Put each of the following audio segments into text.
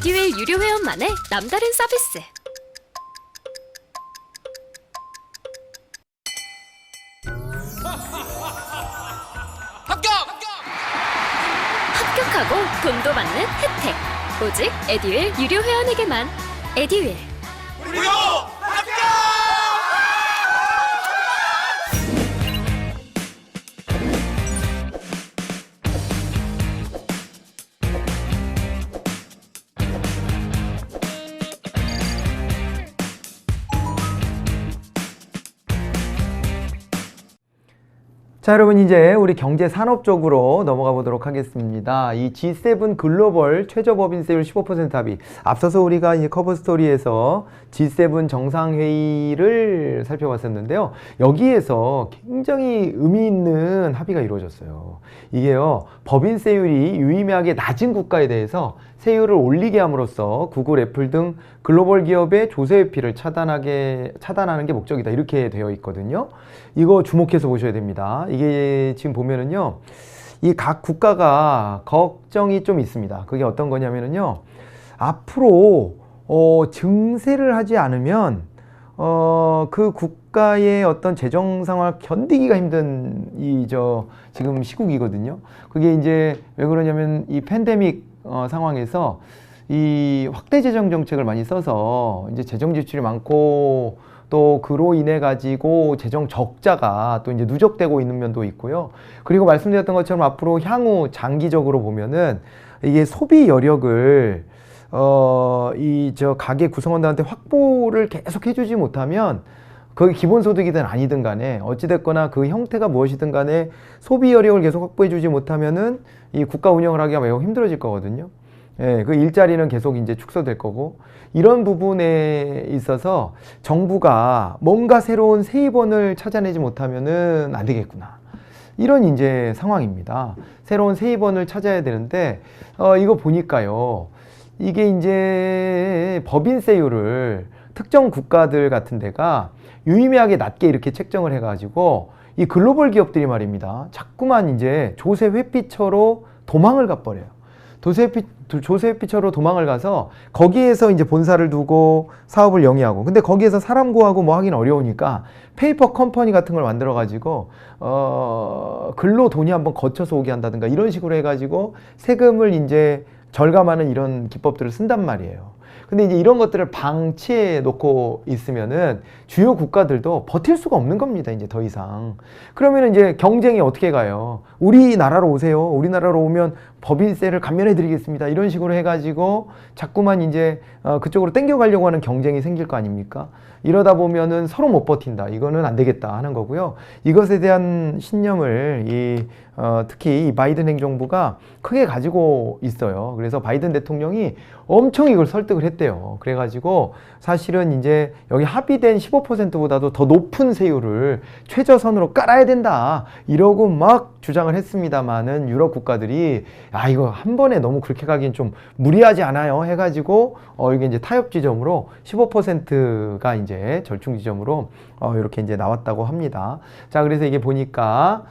에듀윌 유료 회원만의 남다른 서비스. 합격하고 돈도 받는 혜택. 오직 에듀윌 유료 회원에게만. 에듀윌. 무료 합격! 자, 여러분, 이제 우리 경제 산업 쪽으로 넘어가 보도록 하겠습니다. 이 G7 글로벌 최저 법인세율 15% 합의. 앞서서 우리가 이제 커버 스토리에서 G7 정상회의를 살펴봤었는데요. 여기에서 굉장히 의미 있는 합의가 이루어졌어요. 이게요, 법인세율이 유의미하게 낮은 국가에 대해서 세율을 올리게 함으로써 구글, 애플 등 글로벌 기업의 조세 회피를 차단하는 게 목적이다. 이렇게 되어 있거든요. 이거 주목해서 보셔야 됩니다. 이게 지금 보면은요, 이 각 국가가 걱정이 좀 있습니다. 그게 어떤 거냐면은요, 앞으로 증세를 하지 않으면 그 국가의 어떤 재정 상황을 견디기가 힘든 지금 시국이거든요. 그게 이제 왜 그러냐면 이 팬데믹 상황에서 이 확대 재정 정책을 많이 써서 이제 재정 지출이 많고 또 그로 인해 가지고 재정 적자가 또 이제 누적되고 있는 면도 있고요. 그리고 말씀드렸던 것처럼 앞으로 향후 장기적으로 보면은 이게 소비 여력을 가계 구성원들한테 확보를 계속 해주지 못하면 그게 기본소득이든 아니든 간에 어찌됐거나 그 형태가 무엇이든 간에 소비 여력을 계속 확보해주지 못하면은 이 국가 운영을 하기가 매우 힘들어질 거거든요. 예, 그 일자리는 계속 이제 축소될 거고, 이런 부분에 있어서 정부가 뭔가 새로운 세입원을 찾아내지 못하면은 안 되겠구나. 이런 이제 상황입니다. 새로운 세입원을 찾아야 되는데, 이거 보니까요, 이게 이제 법인세율을 특정 국가들 같은 데가 유의미하게 낮게 이렇게 책정을 해가지고 이 글로벌 기업들이 말입니다. 자꾸만 이제 조세 회피처로 도망을 가버려요. 조세 회피처로 도망을 가서 거기에서 이제 본사를 두고 사업을 영위하고, 근데 거기에서 사람 구하고 뭐 하긴 어려우니까 페이퍼 컴퍼니 같은 걸 만들어 가지고 글로 돈이 한번 거쳐서 오게 한다든가 이런 식으로 해가지고 세금을 이제 절감하는 이런 기법들을 쓴단 말이에요. 근데 이제 이런 것들을 방치해 놓고 있으면은 주요 국가들도 버틸 수가 없는 겁니다. 이제 더 이상. 그러면 이제 경쟁이 어떻게 가요? 우리나라로 오세요. 우리나라로 오면 법인세를 감면해 드리겠습니다. 이런 식으로 해가지고 자꾸만 이제 그쪽으로 땡겨가려고 하는 경쟁이 생길 거 아닙니까? 이러다 보면은 서로 못 버틴다. 이거는 안 되겠다 하는 거고요. 이것에 대한 신념을 특히 이 바이든 행정부가 크게 가지고 있어요. 그래서 바이든 대통령이 엄청 이걸 설득을 했대요. 그래가지고 사실은 이제 여기 합의된 15%보다도 더 높은 세율을 최저선으로 깔아야 된다. 이러고 막 주장을 했습니다만은 유럽 국가들이 이거 한 번에 너무 그렇게 가긴 좀 무리하지 않아요 해가지고 이게 이제 타협 지점으로 15%가 이제 절충 지점으로 이렇게 이제 나왔다고 합니다. 자, 그래서 이게 보니까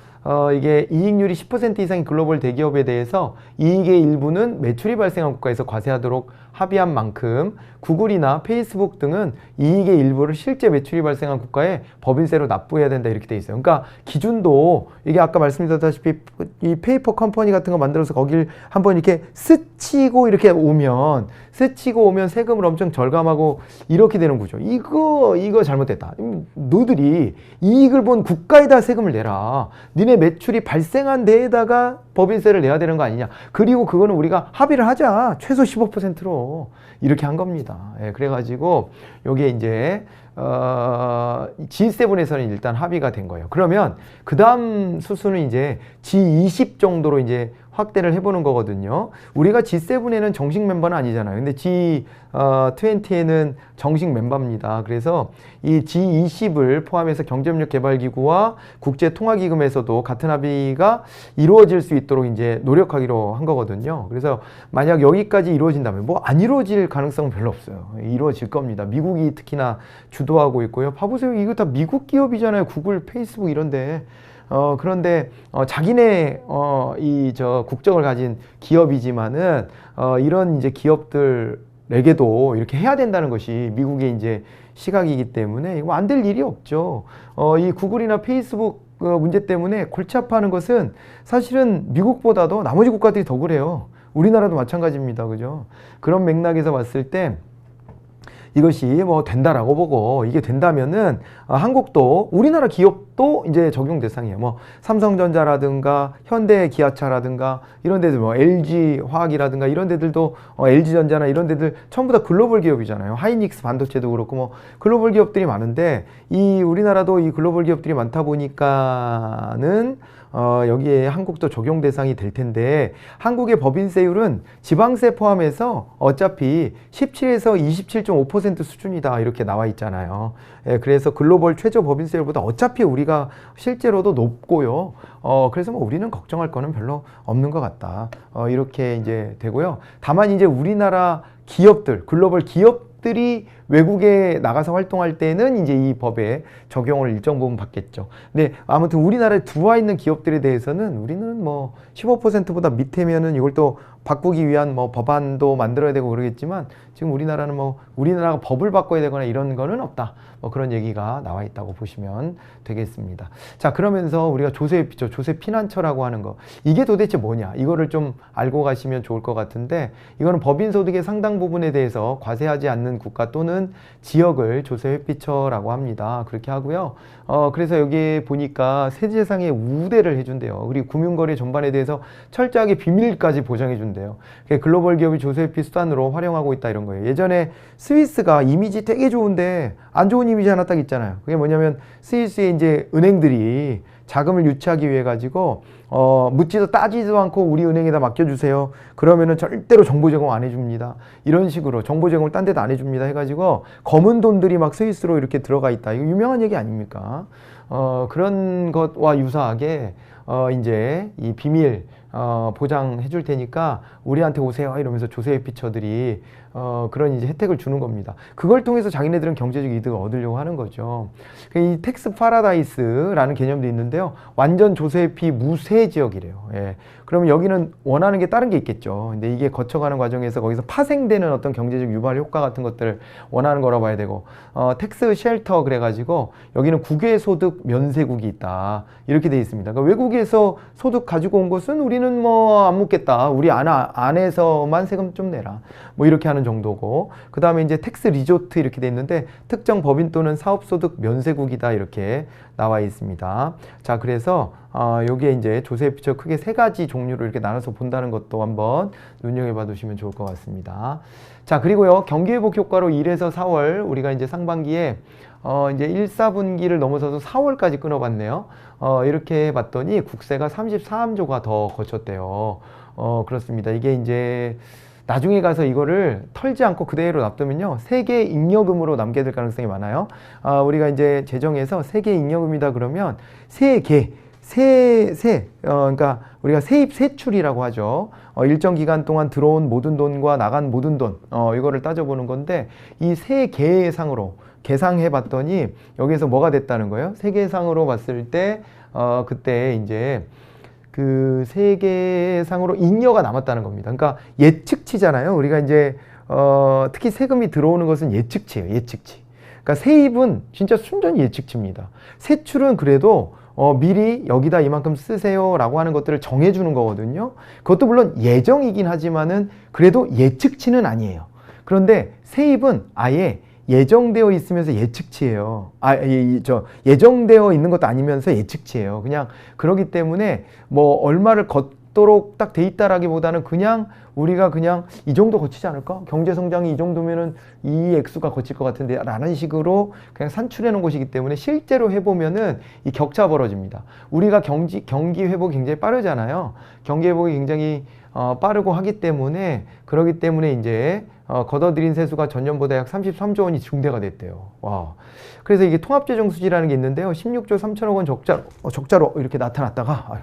이게 이익률이 10% 이상인 글로벌 대기업에 대해서 이익의 일부는 매출이 발생한 국가에서 과세하도록 합의한 만큼 구글이나 페이스북 등은 이익의 일부를 실제 매출이 발생한 국가에 법인세로 납부해야 된다 이렇게 돼 있어요. 그러니까 기준도 이게 아까 말씀드렸다시피 이 페이퍼 컴퍼니 같은 거 만들어서 거길 한번 이렇게 스치고 오면 세금을 엄청 절감하고 이렇게 되는 구조. 이거 잘못됐다. 너들이 이익을 본 국가에다 세금을 내라. 니네 매출이 발생한 데에다가 법인세를 내야 되는 거 아니냐. 그리고 그거는 우리가 합의를 하자. 최소 15%로. 이렇게 한 겁니다. 예, 그래가지고 요게 이제 G7에서는 일단 합의가 된 거예요. 그러면 그 다음 수순은 이제 G20 정도로 이제 확대를 해보는 거거든요. 우리가 G7에는 정식 멤버는 아니잖아요. 근데 G20에는 정식 멤버입니다. 그래서 이 G20을 포함해서 경제협력개발기구와 국제통화기금에서도 같은 합의가 이루어질 수 있도록 이제 노력하기로 한 거거든요. 그래서 만약 여기까지 이루어진다면 뭐 안 이루어질 가능성은 별로 없어요. 이루어질 겁니다. 미국이 특히나 주도하고 있고요. 봐보세요. 이거 다 미국 기업이잖아요. 구글, 페이스북 이런데. 그런데 자기네 이 저 국적을 가진 기업이지만은 이런 이제 기업들에게도 이렇게 해야 된다는 것이 미국의 이제 시각이기 때문에 이거 안 될 일이 없죠. 이 구글이나 페이스북 문제 때문에 골치 아파하는 것은 사실은 미국보다도 나머지 국가들이 더 그래요. 우리나라도 마찬가지입니다. 그죠? 그런 맥락에서 봤을 때 이것이 뭐 된다라고 보고 이게 된다면은 한국도 우리나라 기업도 이제 적용 대상이에요. 뭐 삼성전자라든가 현대기아차라든가 이런 데들 뭐 LG화학이라든가 이런 데들도 LG전자나 이런 데들 전부 다 글로벌 기업이잖아요. 하이닉스 반도체도 그렇고 뭐 글로벌 기업들이 많은데 이 우리나라도 이 글로벌 기업들이 많다 보니까는 여기에 한국도 적용 대상이 될 텐데 한국의 법인세율은 지방세 포함해서 어차피 17에서 27.5% 수준이다 이렇게 나와 있잖아요. 예, 그래서 글로벌 최저 법인세율보다 어차피 우리가 실제로도 높고요. 그래서 뭐 우리는 걱정할 거는 별로 없는 것 같다. 이렇게 이제 되고요. 다만 이제 우리나라 기업들, 글로벌 기업들이 외국에 나가서 활동할 때는 이제 이 법에 적용을 일정 부분 받겠죠. 근데 아무튼 우리나라에 들어와 있는 기업들에 대해서는 우리는 뭐 15%보다 밑에면은 이걸 또 바꾸기 위한 뭐 법안도 만들어야 되고 그러겠지만 지금 우리나라는 뭐 우리나라가 법을 바꿔야 되거나 이런 거는 없다. 뭐 그런 얘기가 나와 있다고 보시면 되겠습니다. 자, 그러면서 우리가 조세 피난처라고 하는 거 이게 도대체 뭐냐? 이거를 좀 알고 가시면 좋을 것 같은데 이거는 법인 소득의 상당 부분에 대해서 과세하지 않는 국가 또는 지역을 조세 회피처라고 합니다. 그렇게 하고요. 그래서 여기 보니까 세제상의 우대를 해준대요. 그리고 금융거래 전반에 대해서 철저하게 비밀까지 보장해준대요. 글로벌 기업이 조세 회피 수단으로 활용하고 있다 이런 거예요. 예전에 스위스가 이미지 되게 좋은데 안 좋은 이미지 하나 딱 있잖아요. 그게 뭐냐면 스위스의 이제 은행들이 자금을 유치하기 위해 가지고 묻지도 따지지도 않고 우리 은행에다 맡겨주세요. 그러면은 절대로 정보 제공 안 해줍니다. 이런 식으로 정보 제공을 딴 데도 안 해줍니다. 해가지고 검은 돈들이 막 스위스로 이렇게 들어가 있다. 이거 유명한 얘기 아닙니까? 그런 것과 유사하게 이제 이 비밀 보장해 줄 테니까 우리한테 오세요 이러면서 조세 회피처들이 그런 이제 혜택을 주는 겁니다. 그걸 통해서 자기네들은 경제적 이득을 얻으려고 하는 거죠. 이 텍스 파라다이스라는 개념도 있는데요. 완전 조세 회피 무세 지역이래요. 예. 그러면 여기는 원하는 게 다른 게 있겠죠. 근데 이게 거쳐가는 과정에서 거기서 파생되는 어떤 경제적 유발 효과 같은 것들을 원하는 거라 봐야 되고 텍스 쉘터 그래가지고 여기는 국외소득 면세국이 있다 이렇게 돼 있습니다. 그러니까 외국에서 소득 가지고 온 것은 우리는 뭐 안 묻겠다. 우리 안에서만 세금 좀 내라. 뭐 이렇게 하는 정도고 그 다음에 이제 텍스 리조트 이렇게 돼 있는데 특정 법인 또는 사업소득 면세국이다 이렇게 나와 있습니다. 자, 그래서 여기에 이제 조세 회피처 크게 세 가지 종류로 이렇게 나눠서 본다는 것도 한번 눈여겨봐 두시면 좋을 것 같습니다. 자, 그리고요 경기회복 효과로 1에서 4월 우리가 이제 상반기에 이제 1, 4분기를 넘어서서 4월까지 끊어봤네요. 이렇게 봤더니 국세가 34암조가 더 거쳤대요. 그렇습니다. 이게 이제 나중에 가서 이거를 털지 않고 그대로 놔두면요 세계 잉여금으로 남게 될 가능성이 많아요. 우리가 이제 재정에서 세계 잉여금이다 그러면 그러니까 우리가 세입 세출이라고 하죠. 일정 기간 동안 들어온 모든 돈과 나간 모든 돈 이거를 따져보는 건데 이 세계상으로 계상해 봤더니 여기에서 뭐가 됐다는 거예요? 세계상으로 봤을 때 그때 이제 그 세계상으로 잉여가 남았다는 겁니다. 그러니까 예측치잖아요. 우리가 이제 특히 세금이 들어오는 것은 예측치예요. 예측치. 그러니까 세입은 진짜 순전히 예측치입니다. 세출은 그래도 미리 여기다 이만큼 쓰세요 라고 하는 것들을 정해주는 거거든요. 그것도 물론 예정이긴 하지만은 그래도 예측치는 아니에요. 그런데 세입은 아예 예정되어 있으면서 예측치예요. 예정되어 있는 것도 아니면서 예측치예요. 그냥 그러기 때문에 뭐 얼마를 걷도록 딱 돼 있다라기보다는 그냥 우리가 그냥 이 정도 거치지 않을까? 경제 성장이 이 정도면은 이 액수가 거칠 것 같은데 라는 식으로 그냥 산출해 놓은 것이기 때문에 실제로 해보면은 이 격차 벌어집니다. 우리가 경기 회복이 굉장히 빠르잖아요. 경기 회복이 굉장히 빠르고 하기 때문에 그러기 때문에 이제 걷어들인 세수가 전년보다 약 33조 원이 증대가 됐대요. 와. 그래서 이게 통합재정수지라는 게 있는데요. 16조 3천억 원 적자로 이렇게 나타났다가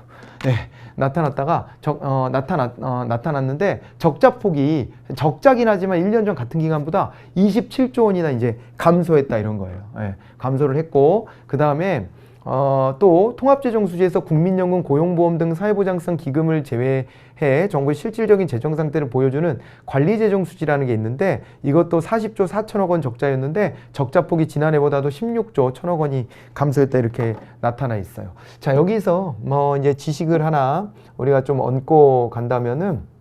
나타났는데 적자폭이 적자긴 하지만 1년 전 같은 기간보다 27조 원이나 이제 감소했다 이런 거예요. 예, 감소를 했고 그 다음에 또 통합재정수지에서 국민연금, 고용보험 등 사회보장성 기금을 제외해 정부의 실질적인 재정 상태를 보여주는 관리재정수지라는 게 있는데 이것도 40조 4천억 원 적자였는데 적자폭이 지난해보다도 16조 1천억 원이 감소했다 이렇게 나타나 있어요. 자, 여기서 뭐 이제 지식을 하나 우리가 좀 얹고 간다면은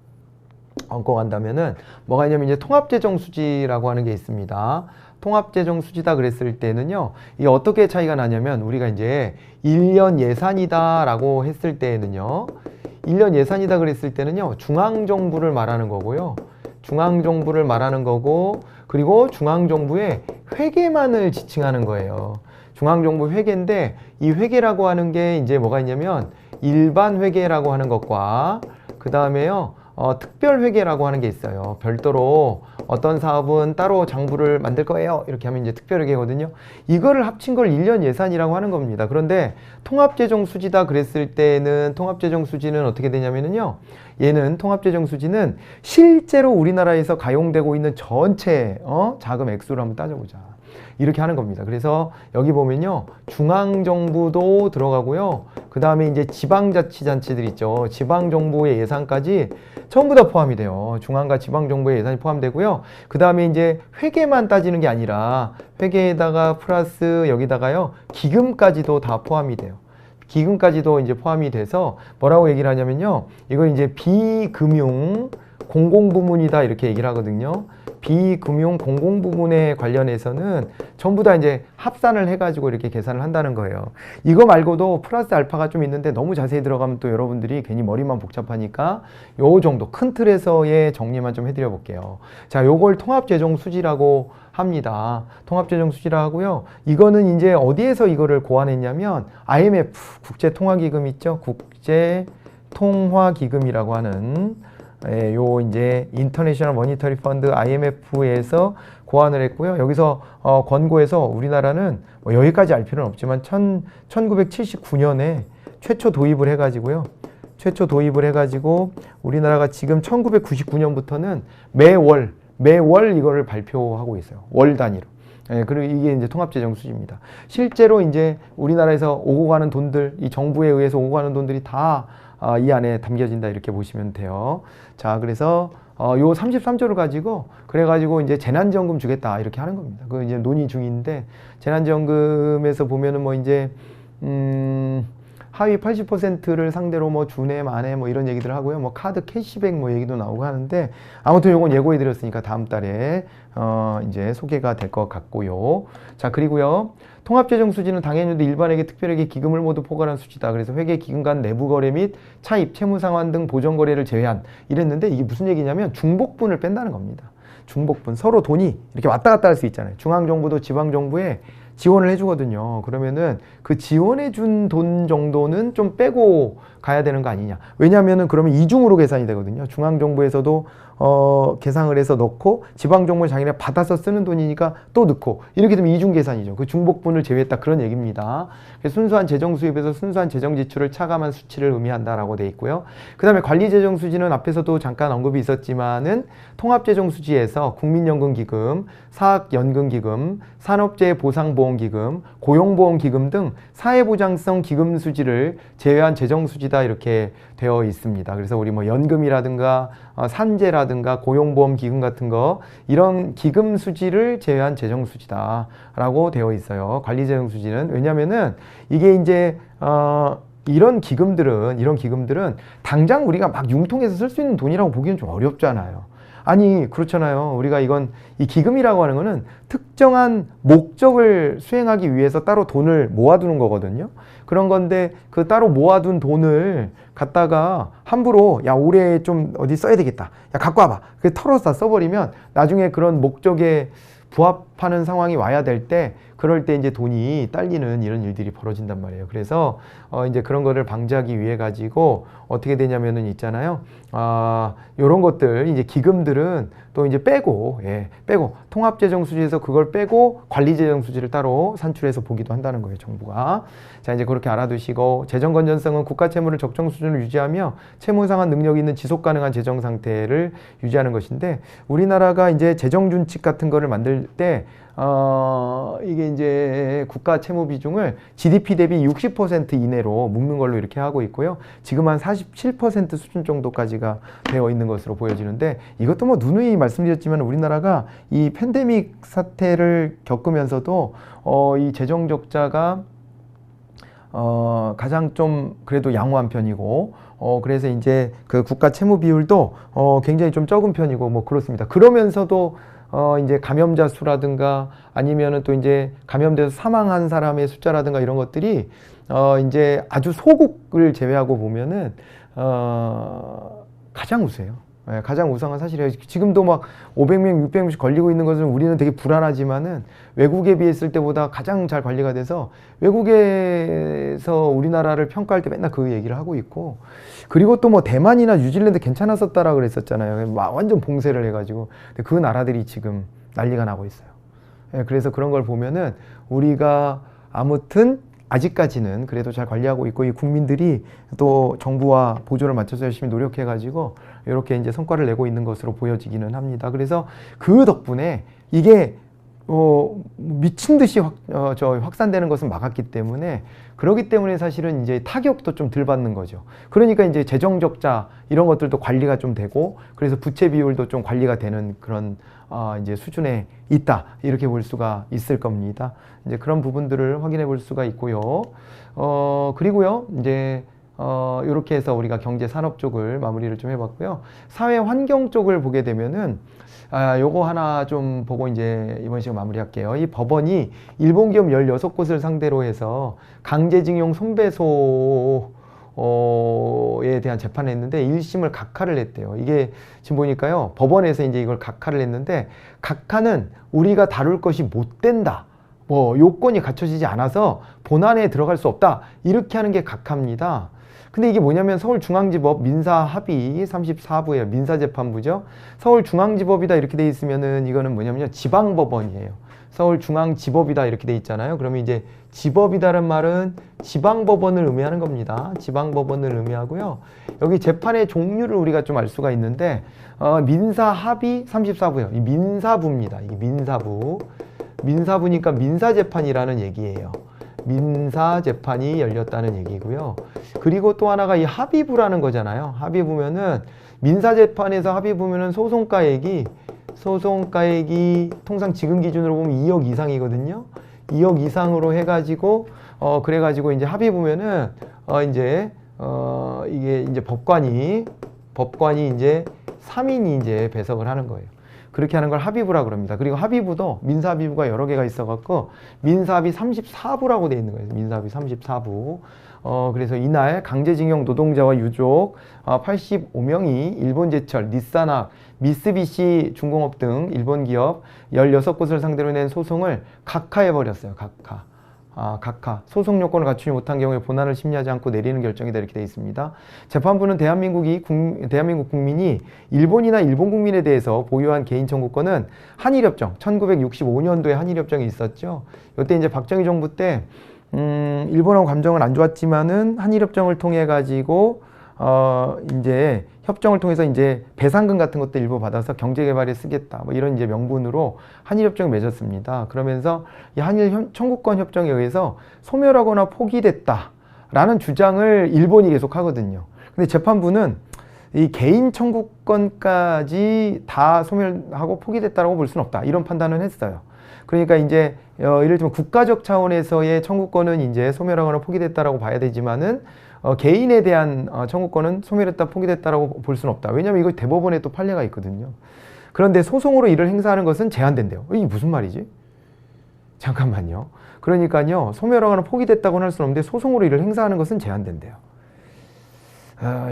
뭐가 있냐면 이제 통합재정수지라고 하는 게 있습니다. 통합재정수지다 그랬을 때는요, 이게 어떻게 차이가 나냐면 우리가 이제 1년 예산이다 라고 했을 때에는요, 1년 예산이다 그랬을 때는요, 중앙정부를 말하는 거고요. 중앙정부를 말하는 거고, 그리고 중앙정부의 회계만을 지칭하는 거예요. 중앙정부 회계인데 이 회계라고 하는 게 이제 뭐가 있냐면 일반 회계라고 하는 것과 그 다음에요, 특별회계라고 하는 게 있어요. 별도로 어떤 사업은 따로 장부를 만들 거예요. 이렇게 하면 이제 특별회계거든요. 이거를 합친 걸 1년 예산이라고 하는 겁니다. 그런데 통합재정수지다 그랬을 때는 통합재정수지는 어떻게 되냐면요. 얘는 통합재정수지는 실제로 우리나라에서 가용되고 있는 전체 자금 액수를 한번 따져보자. 이렇게 하는 겁니다. 그래서 여기 보면요, 중앙정부도 들어가고요. 그 다음에 이제 지방자치단체들 있죠. 지방정부의 예산까지 전부 다 포함이 돼요. 중앙과 지방정부의 예산이 포함되고요. 그 다음에 이제 회계만 따지는 게 아니라 회계에다가 플러스 여기다가요, 기금까지도 다 포함이 돼요. 기금까지도 이제 포함이 돼서 뭐라고 얘기를 하냐면요, 이걸 이제 비금융 공공부문이다 이렇게 얘기를 하거든요. 비금융 공공부문에 관련해서는 전부 다 이제 합산을 해가지고 이렇게 계산을 한다는 거예요. 이거 말고도 플러스 알파가 좀 있는데 너무 자세히 들어가면 또 여러분들이 괜히 머리만 복잡하니까 요 정도 큰 틀에서의 정리만 좀 해드려 볼게요. 자, 요걸 통합재정수지라고 합니다. 통합재정수지라 하고요. 이거는 이제 어디에서 이거를 고안했냐면 IMF 국제통화기금 있죠. 국제통화기금이라고 하는 요 이제 인터내셔널 머니터리 펀드 IMF에서 고안을 했고요. 여기서 권고해서 우리나라는 뭐 여기까지 알 필요는 없지만 1979년에 최초 도입을 해가지고요. 최초 도입을 해가지고 우리나라가 지금 1999년부터는 매월 이거를 발표하고 있어요. 월 단위로. 예, 그리고 이게 이제 통합재정수지입니다. 실제로 이제 우리나라에서 오고 가는 돈들, 이 정부에 의해서 오고 가는 돈들이 다 이 안에 담겨진다 이렇게 보시면 돼요. 자, 그래서 요 33조를 가지고 그래가지고 이제 재난지원금 주겠다 이렇게 하는 겁니다. 그 이제 논의 중인데 재난지원금에서 보면은 뭐 이제 하위 80%를 상대로 뭐 주내 만에 뭐 이런 얘기들 하고요. 뭐 카드 캐시백 뭐 얘기도 나오고 하는데 아무튼 요건 예고해 드렸으니까 다음 달에 이제 소개가 될 것 같고요. 자, 그리고요. 통합재정수지는 당해년도 일반회계, 특별회계, 기금을 모두 포괄한 수지다. 그래서 회계, 기금 간 내부 거래 및 차입, 채무상환 등 보전 거래를 제외한 이랬는데 이게 무슨 얘기냐면 중복분을 뺀다는 겁니다. 중복분. 서로 돈이 이렇게 왔다 갔다 할 수 있잖아요. 중앙정부도 지방정부에 지원을 해주거든요. 그러면은 그 지원해준 돈 정도는 좀 빼고 가야 되는 거 아니냐. 왜냐하면은 그러면 이중으로 계산이 되거든요. 중앙정부에서도 계상을 해서 넣고 지방정부 자기네 받아서 쓰는 돈이니까 또 넣고 이렇게 되면 이중 계산이죠. 그 중복분을 제외했다 그런 얘기입니다. 순수한 재정 수입에서 순수한 재정 지출을 차감한 수치를 의미한다라고 돼 있고요. 그 다음에 관리재정수지는 앞에서도 잠깐 언급이 있었지만은 통합재정수지에서 국민연금기금, 사학연금기금, 산업재해보상보험기금, 고용보험기금 등 사회보장성 기금 수지를 제외한 재정수지다 이렇게 되어 있습니다. 그래서 우리 뭐 연금이라든가 산재라든가 고용보험 기금 같은 거 이런 기금 수지를 제외한 재정 수지다 라고 되어 있어요. 관리재정 수지는. 왜냐면은 이게 이제 이런 기금들은 당장 우리가 막 융통해서 쓸 수 있는 돈이라고 보기엔 좀 어렵잖아요. 아니 그렇잖아요. 우리가 이 기금이라고 하는 거는 특정한 목적을 수행하기 위해서 따로 돈을 모아두는 거거든요. 그런 건데 그 따로 모아둔 돈을 갖다가 함부로 야 올해 좀 어디 써야 되겠다. 야 갖고 와봐. 그 털어서 다 써버리면 나중에 그런 목적에 부합하는 상황이 와야 될 때 그럴 때 이제 돈이 딸리는 이런 일들이 벌어진단 말이에요. 그래서 이제 그런 거를 방지하기 위해 가지고 어떻게 되냐면은 있잖아요. 요런 것들 이제 기금들은 또 이제 빼고 통합재정수지에서 그걸 빼고 관리재정수지를 따로 산출해서 보기도 한다는 거예요, 정부가. 자, 이제 그렇게 알아두시고 재정 건전성은 국가 채무를 적정 수준을 유지하며 채무 상환 능력이 있는 지속 가능한 재정 상태를 유지하는 것인데 우리나라가 이제 재정 준칙 같은 거를 만들 때 이게 이제 국가 채무 비중을 GDP 대비 60% 이내로 묶는 걸로 이렇게 하고 있고요. 지금 한 47% 수준 정도까지가 되어 있는 것으로 보여지는데, 이것도 뭐 누누이 말씀드렸지만 우리나라가 이 팬데믹 사태를 겪으면서도 이 재정 적자가 가장 좀 그래도 양호한 편이고, 그래서 이제 그 국가 채무 비율도 굉장히 좀 적은 편이고 뭐 그렇습니다. 그러면서도 이제 감염자 수라든가 아니면은 또 이제 감염돼서 사망한 사람의 숫자라든가 이런 것들이 이제 아주 소국을 제외하고 보면은 가장 우세요. 예, 가장 우상한 사실이에요. 지금도 막 500명, 600명씩 걸리고 있는 것은 우리는 되게 불안하지만은 외국에 비했을 때보다 가장 잘 관리가 돼서 외국에서 우리나라를 평가할 때 맨날 그 얘기를 하고 있고, 그리고 또 뭐 대만이나 뉴질랜드 괜찮았었다라 그랬었잖아요. 막 완전 봉쇄를 해가지고. 근데 그 나라들이 지금 난리가 나고 있어요. 예, 그래서 그런 걸 보면은 우리가 아무튼 아직까지는 그래도 잘 관리하고 있고, 이 국민들이 또 정부와 보조를 맞춰서 열심히 노력해가지고 이렇게 이제 성과를 내고 있는 것으로 보여지기는 합니다. 그래서 그 덕분에 이게 미친 듯이 확산되는 것은 막았기 때문에, 그렇기 때문에 사실은 이제 타격도 좀 덜 받는 거죠. 그러니까 이제 재정 적자 이런 것들도 관리가 좀 되고, 그래서 부채 비율도 좀 관리가 되는 그런 이제 수준에 있다, 이렇게 볼 수가 있을 겁니다. 이제 그런 부분들을 확인해 볼 수가 있고요. 그리고요, 이제 이렇게 해서 우리가 경제 산업 쪽을 마무리를 좀 해봤고요. 사회 환경 쪽을 보게 되면은 요거 하나 좀 보고 이제 이번 시간 마무리할게요. 이 법원이 일본 기업 16곳을 상대로 해서 강제징용 손배소에 대한 재판을 했는데 1심을 각하를 했대요. 이게 지금 보니까요, 법원에서 이제 이걸 각하를 했는데, 각하는 우리가 다룰 것이 못 된다, 뭐 요건이 갖춰지지 않아서 본안에 들어갈 수 없다, 이렇게 하는 게 각하입니다. 근데 이게 뭐냐면 서울중앙지법 민사합의 34부예요. 민사재판부죠. 서울중앙지법이다 이렇게 돼 있으면은 이거는 뭐냐면요, 지방법원이에요. 서울중앙지법이다 이렇게 돼 있잖아요. 그러면 이제 지법이다는 말은 지방법원을 의미하는 겁니다. 지방법원을 의미하고요. 여기 재판의 종류를 우리가 좀 알 수가 있는데, 민사합의 34부예요. 이 민사부입니다. 이게 민사부. 민사부니까 민사재판이라는 얘기예요. 민사재판이 열렸다는 얘기고요. 그리고 또 하나가 이 합의부라는 거잖아요. 합의부면은 민사재판에서 합의부면은 소송가액이 통상 지금 기준으로 보면 2억 이상이거든요. 2억 이상으로 해가지고 그래가지고 이제 합의부면은 이게 이제 법관이 이제 3인이 이제 배석을 하는 거예요. 그렇게 하는 걸 합의부라고 그럽니다. 그리고 합의부도 민사합의부가 여러 개가 있어갖고 민사합의 34부라고 돼 있는 거예요. 민사합의 34부. 그래서 이날 강제징용 노동자와 유족 85명이 일본제철, 닛산학, 미쓰비시 중공업 등 일본 기업 16곳을 상대로 낸 소송을 각하해버렸어요. 각하. 소송 요건을 갖추지 못한 경우에 본안을 심리하지 않고 내리는 결정이다 이렇게 되어 있습니다. 재판부는 대한민국 국민이 일본이나 일본 국민에 대해서 보유한 개인 청구권은 한일협정, 1965년도에 한일협정이 있었죠. 이때 이제 박정희 정부 때 일본하고 감정은 안 좋았지만은 한일협정을 통해 가지고 이제 협정을 통해서 이제 배상금 같은 것도 일부 받아서 경제개발에 쓰겠다, 뭐 이런 이제 명분으로 한일협정을 맺었습니다. 그러면서 이 한일 청구권 협정에 의해서 소멸하거나 포기됐다라는 주장을 일본이 계속 하거든요. 근데 재판부는 이 개인 청구권까지 다 소멸하고 포기됐다라고 볼 수는 없다, 이런 판단을 했어요. 그러니까 이제 예를 들면 국가적 차원에서의 청구권은 이제 소멸하거나 포기됐다라고 봐야 되지만은 개인에 대한 청구권은 소멸했다, 포기됐다라고 볼 수는 없다. 왜냐하면 이거 대법원에 또 판례가 있거든요. 그런데 소송으로 이를 행사하는 것은 제한된대요. 이게 무슨 말이지? 잠깐만요. 그러니까요, 소멸하거나 포기됐다고는 할 수는 없는데 소송으로 이를 행사하는 것은 제한된대요.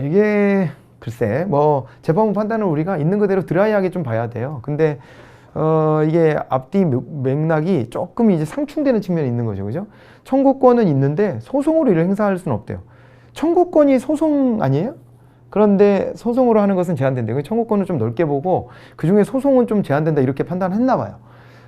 이게 글쎄 뭐 재판부 판단을 우리가 있는 그대로 드라이하게 좀 봐야 돼요. 근데 이게 앞뒤 맥락이 조금 이제 상충되는 측면이 있는 거죠. 그죠? 청구권은 있는데 소송으로 이를 행사할 수는 없대요. 청구권이 소송 아니에요? 그런데 소송으로 하는 것은 제한된대요. 청구권을 좀 넓게 보고 그중에 소송은 좀 제한된다 이렇게 판단했나 봐요.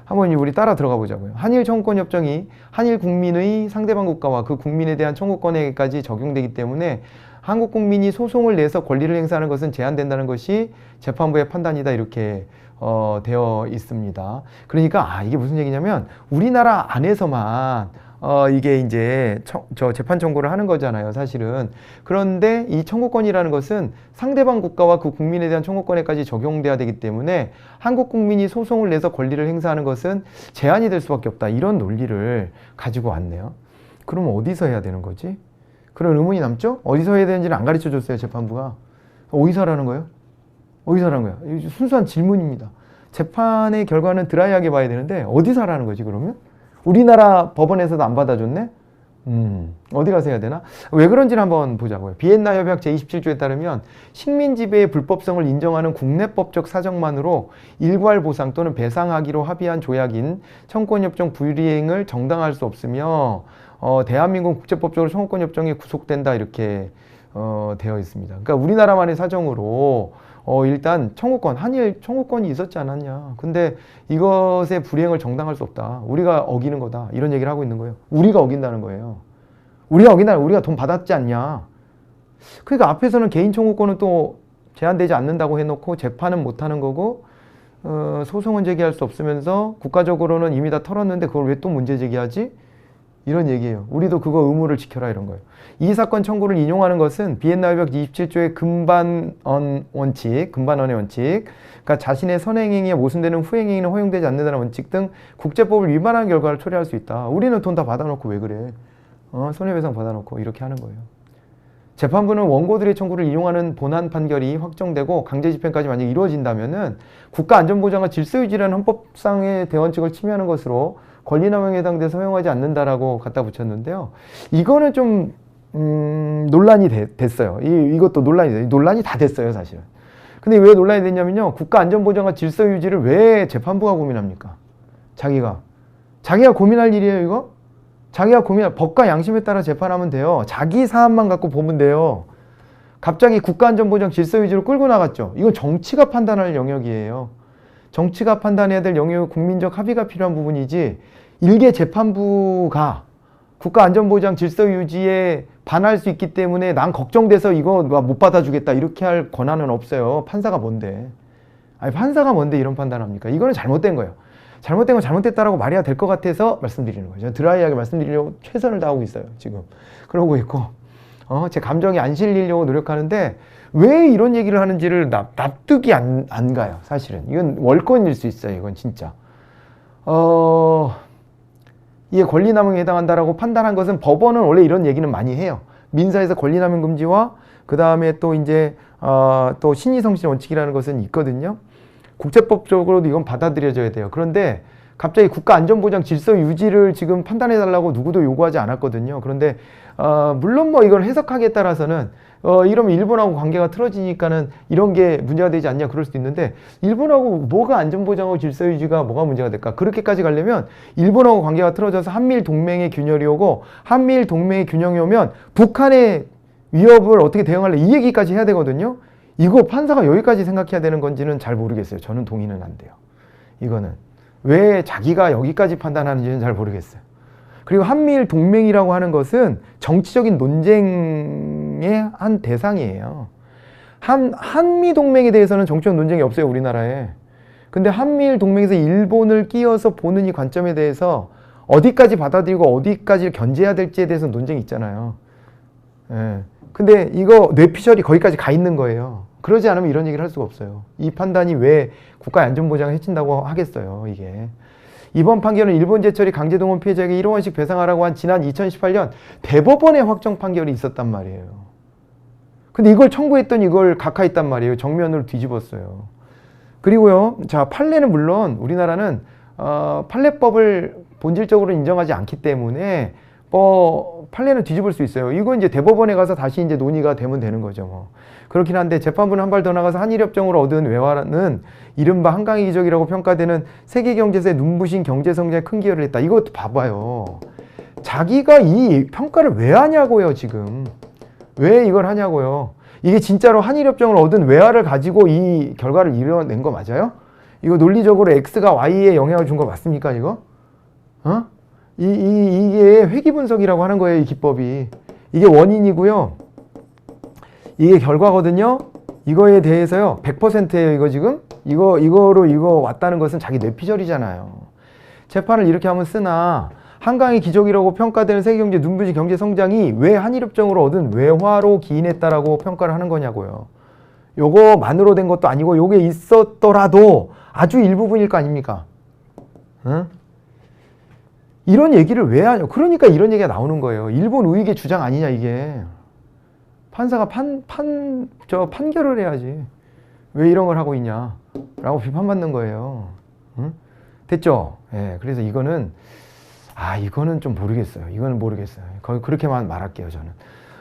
한번 우리 따라 들어가 보자고요. 한일 청구권 협정이 한일 국민의 상대방 국가와 그 국민에 대한 청구권에까지 적용되기 때문에 한국 국민이 소송을 내서 권리를 행사하는 것은 제한된다는 것이 재판부의 판단이다 이렇게 되어 있습니다. 그러니까 이게 무슨 얘기냐면 우리나라 안에서만 이게 이제 저 재판 청구를 하는 거잖아요, 사실은. 그런데 이 청구권이라는 것은 상대방 국가와 그 국민에 대한 청구권에까지 적용돼야 되기 때문에 한국 국민이 소송을 내서 권리를 행사하는 것은 제한이 될 수밖에 없다. 이런 논리를 가지고 왔네요. 그럼 어디서 해야 되는 거지? 그런 의문이 남죠? 어디서 해야 되는지는 안 가르쳐 줬어요, 재판부가. 어디서 하라는 거예요? 어디서 하라는 거예요? 순수한 질문입니다. 재판의 결과는 드라이하게 봐야 되는데 어디서 하라는 거지, 그러면? 우리나라 법원에서도 안 받아줬네? 어디 가서 해야 되나? 왜 그런지를 한번 보자고요. 비엔나 협약 제27조에 따르면 식민 지배의 불법성을 인정하는 국내법적 사정만으로 일괄 보상 또는 배상하기로 합의한 조약인 청구권협정 불이행을 정당화할 수 없으며 대한민국 국제법적으로 청구권협정에 구속된다 이렇게 되어 있습니다. 그러니까 우리나라만의 사정으로 일단 청구권, 한일 청구권이 있었지 않았냐. 근데 이것의 불이행을 정당할 수 없다. 우리가 어기는 거다. 이런 얘기를 하고 있는 거예요. 우리가 어긴다는 거예요. 우리가 돈 받았지 않냐. 그러니까 앞에서는 개인 청구권은 또 제한되지 않는다고 해놓고 재판은 못하는 거고 소송은 제기할 수 없으면서 국가적으로는 이미 다 털었는데 그걸 왜 또 문제 제기하지? 이런 얘기예요. 우리도 그거 의무를 지켜라 이런 거예요. 이 사건 청구를 인용하는 것은 비엔나 협약 27조의 금반언의 원칙, 그러니까 자신의 선행행위에 모순되는 후행행위는 허용되지 않는다는 원칙 등 국제법을 위반하는 결과를 초래할 수 있다. 우리는 돈 다 받아놓고 왜 그래? 손해배상 받아놓고 이렇게 하는 거예요. 재판부는 원고들의 청구를 인용하는 본안 판결이 확정되고 강제집행까지 만약 이루어진다면은 국가안전보장과 질서유지라는 헌법상의 대원칙을 침해하는 것으로 권리남용에 해당돼서 허용하지 않는다라고 갖다 붙였는데요. 이거는 좀 논란이 됐어요. 이것도 논란이 다 됐어요, 사실은. 근데 왜 논란이 됐냐면요. 국가안전보장과 질서유지를 왜 재판부가 고민합니까? 자기가 고민할 일이에요, 이거? 법과 양심에 따라 재판하면 돼요. 자기 사안만 갖고 보면 돼요. 갑자기 국가안전보장 질서유지를 끌고 나갔죠. 이건 정치가 판단할 영역이에요. 정치가 판단해야 될 영역은 국민적 합의가 필요한 부분이지 일개 재판부가 국가안전보장 질서유지에 반할 수 있기 때문에 난 걱정돼서 이거 못 받아주겠다 이렇게 할 권한은 없어요. 판사가 뭔데? 이런 판단합니까? 이거는 잘못된 거예요. 잘못된 건 잘못됐다라고 말해야 될 것 같아서 말씀드리는 거예요. 저는 드라이하게 말씀드리려고 최선을 다하고 있어요. 지금 그러고 있고 제 감정이 안 실리려고 노력하는데 왜 이런 얘기를 하는지를 납득이 안 가요. 사실은 이건 월권일 수 있어요. 이건 진짜 이게 권리남용에 해당한다라고 판단한 것은 법원은 원래 이런 얘기는 많이 해요. 민사에서 권리남용 금지와 그 다음에 또 이제 또 신의성실 원칙이라는 것은 있거든요. 국제법적으로도 이건 받아들여져야 돼요. 그런데 갑자기 국가안전보장 질서 유지를 지금 판단해달라고 누구도 요구하지 않았거든요. 그런데 물론 뭐 이걸 해석하기에 따라서는 이러면 일본하고 관계가 틀어지니까는 이런 게 문제가 되지 않냐 그럴 수도 있는데 일본하고 뭐가 안전보장하고 질서유지가 뭐가 문제가 될까? 그렇게까지 가려면 일본하고 관계가 틀어져서 한미일 동맹의 균열이 오고 한미일 동맹의 균형이 오면 북한의 위협을 어떻게 대응할래? 이 얘기까지 해야 되거든요. 이거 판사가 여기까지 생각해야 되는 건지는 잘 모르겠어요. 저는 동의는 안 돼요. 이거는 왜 자기가 여기까지 판단하는지는 잘 모르겠어요. 그리고 한미일 동맹이라고 하는 것은 정치적인 논쟁의 한 대상이에요. 한미 동맹에 대해서는 정치적 논쟁이 없어요, 우리나라에. 근데 한미일 동맹에서 일본을 끼워서 보는 이 관점에 대해서 어디까지 받아들이고 어디까지 견제해야 될지에 대해서 논쟁이 있잖아요. 예. 근데 이거 뇌피셜이 거기까지 가 있는 거예요. 그러지 않으면 이런 얘기를 할 수가 없어요. 이 판단이 왜 국가의 안전보장을 해친다고 하겠어요, 이게. 이번 판결은 일본 제철이 강제동원 피해자에게 1억 원씩 배상하라고 한 지난 2018년 대법원의 확정 판결이 있었단 말이에요. 근데 이걸 청구했더니 이걸 각하했단 말이에요. 정면으로 뒤집었어요. 그리고요, 자, 판례는 물론 우리나라는 판례법을 본질적으로 인정하지 않기 때문에 판례는 뒤집을 수 있어요. 이건 이제 대법원에 가서 다시 이제 논의가 되면 되는 거죠. 뭐. 그렇긴 한데 재판부는 한 발 더 나가서 한일협정으로 얻은 외화는 이른바 한강의 기적이라고 평가되는 세계경제사의 눈부신 경제성장에 큰 기여를 했다. 이것도 봐봐요. 자기가 이 평가를 왜 하냐고요, 지금. 왜 이걸 하냐고요. 이게 진짜로 한일협정을 얻은 외화를 가지고 이 결과를 이뤄낸 거 맞아요? 이거 논리적으로 X가 Y에 영향을 준 거 맞습니까, 이거? 이게 회귀분석이라고 하는 거예요, 이 기법이. 이게 원인이고요. 이게 결과거든요. 이거에 대해서요 100%예요. 이거 지금 이거 왔다는 것은 자기 뇌피셜이잖아요. 재판을 이렇게 하면 쓰나 한강의 기적이라고 평가되는 세계경제 눈부신 경제 성장이 왜 한일협정으로 얻은 외화로 기인했다라고 평가를 하는 거냐고요. 요거만으로 된 것도 아니고 요게 있었더라도 아주 일부분일 거 아닙니까? 응? 이런 얘기를 왜 하냐? 그러니까 이런 얘기가 나오는 거예요. 일본 우익의 주장 아니냐 이게. 판사가 판결을 해야지. 왜 이런 걸 하고 있냐? 라고 비판받는 거예요. 응? 됐죠? 예, 그래서 이거는 좀 모르겠어요. 이거는 모르겠어요. 거의 그렇게만 말할게요, 저는.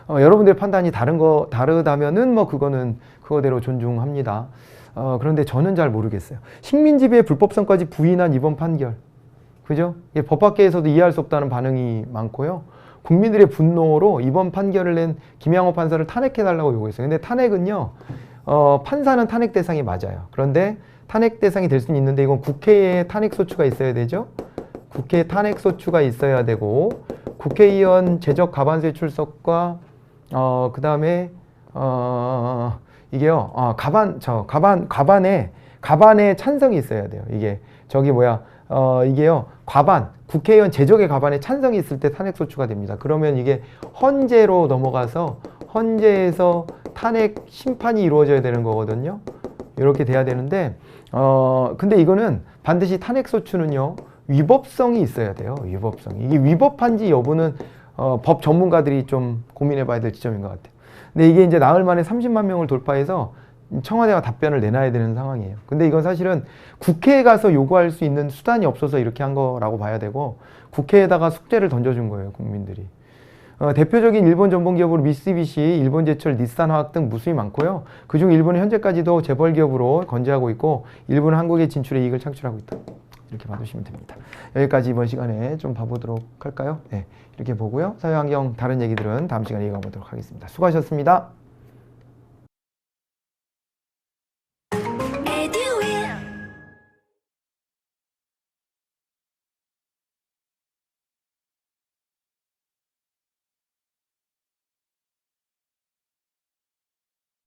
여러분들의 판단이 다르다면은 뭐 그거는 그거대로 존중합니다. 그런데 저는 잘 모르겠어요. 식민지배의 불법성까지 부인한 이번 판결. 그죠? 법 밖에서도 이해할 수 없다는 반응이 많고요. 국민들의 분노로 이번 판결을 낸 김양호 판사를 탄핵해달라고 요구했어요. 근데 탄핵은요, 판사는 탄핵 대상이 맞아요. 그런데 탄핵 대상이 될 수는 있는데 이건 국회에 탄핵 소추가 있어야 되죠? 국회 탄핵 소추가 있어야 되고 국회의원 재적 과반수의 출석과 그 다음에 이게요 과반의 찬성이 있어야 돼요. 이게 이게요 국회의원 재적의 과반의 찬성이 있을 때 탄핵 소추가 됩니다. 그러면 이게 헌재로 넘어가서 헌재에서 탄핵 심판이 이루어져야 되는 거거든요. 이렇게 돼야 되는데 근데 이거는 반드시 탄핵 소추는요 위법성이 있어야 돼요. 위법성. 이게 위법한지 여부는 법 전문가들이 좀 고민해 봐야 될 지점인 것 같아요. 근데 이게 이제 나흘 만에 30만 명을 돌파해서 청와대가 답변을 내놔야 되는 상황이에요. 근데 이건 사실은 국회에 가서 요구할 수 있는 수단이 없어서 이렇게 한 거라고 봐야 되고 국회에다가 숙제를 던져준 거예요. 국민들이. 대표적인 일본 전범기업으로 미쓰비시, 일본제철, 닛산화학 등 무수히 많고요. 그중 일본은 현재까지도 재벌기업으로 건재하고 있고 일본은 한국의 진출에 이익을 창출하고 있다. 이렇게 봐두시면 됩니다. 여기까지 이번 시간에 좀 봐보도록 할까요? 네, 이렇게 보고요. 사회환경 다른 얘기들은 다음 시간에 이어가보도록 하겠습니다. 수고하셨습니다.